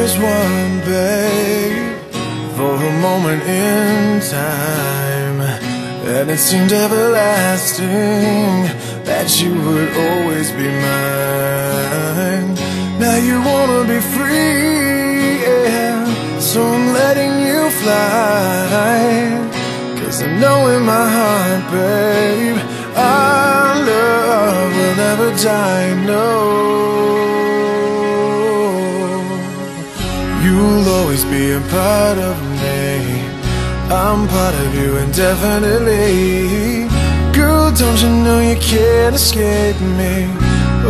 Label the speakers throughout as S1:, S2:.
S1: was one, babe, for a moment in time, and it seemed everlasting that you would always be mine. Now you wanna be free, yeah, so I'm letting you fly. 'Cause I know in my heart, babe, our love will never die, no. You'll always be a part of me, I'm part of you indefinitely. Girl, don't you know you can't escape me?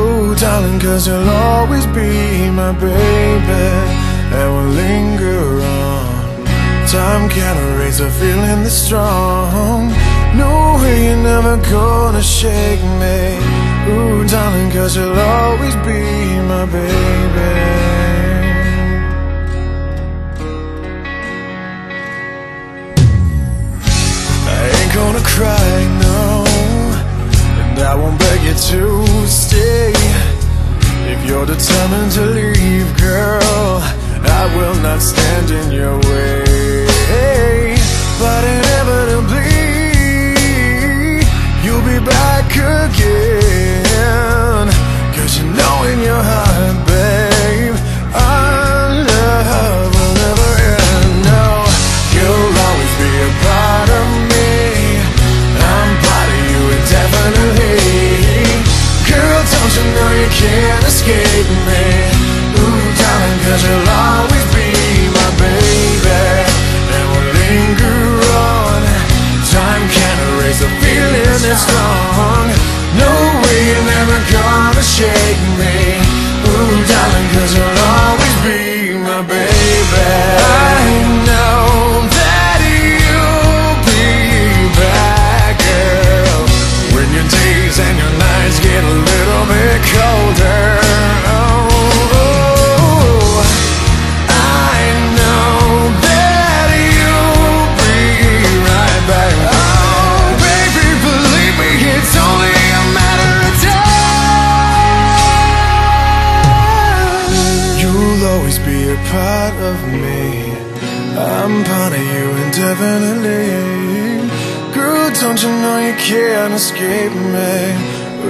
S1: Oh, darling, 'cause you'll always be my baby, and we'll linger on. Time can't erase a feeling this strong. No way, you're never gonna shake me. Ooh, darling, 'cause you'll always be my baby. Gonna cry, no, and I won't beg you to stay. If you're determined to leave, girl, I will not stand in your way. But inevitably, you'll be back again. 'Cause you know in your heart, babe, our love will never end. No, you'll always be a part of me, definitely. Girl, don't you know you can't escape me? Ooh, darling, 'cause you'll always be my baby, and we'll linger on. Time can't erase a feeling that's strong. No way, you're never gonna shake me. Ooh, darling, 'cause you'll always be my baby. I know that you'll be back, girl, when your days and your nights get a little bit colder. Oh, I know that you'll be right back. Oh, baby, believe me, it's only a matter of time. You'll always be a part of me, I'm part of you indefinitely. Girl, don't you know you can't escape me?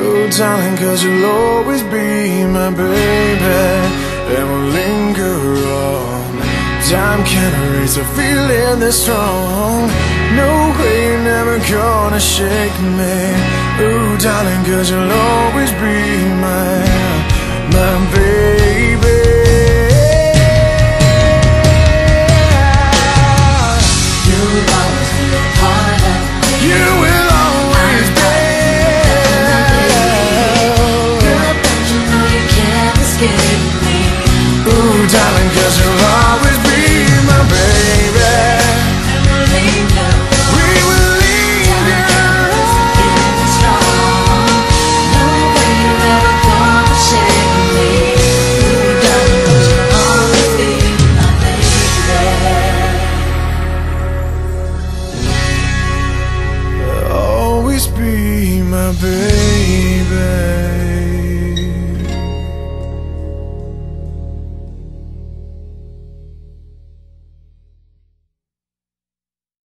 S1: Oh, darling, 'cause you'll always be my baby, and we'll linger on. Time can't erase a feeling this strong. No way, you're never gonna shake me. Oh, darling, 'cause you'll always be my baby.
S2: You'll always be a part of me.
S1: You will always be.
S2: Girl, don't you know you can't escape me?
S1: Ooh, darling, 'cause you'll always be my baby,
S2: And we'll linger on.
S1: we will linger
S2: Feeling strong. No way you're ever gonna shake me. Ooh, darling, 'cause you'll always be my baby.
S1: always be my baby.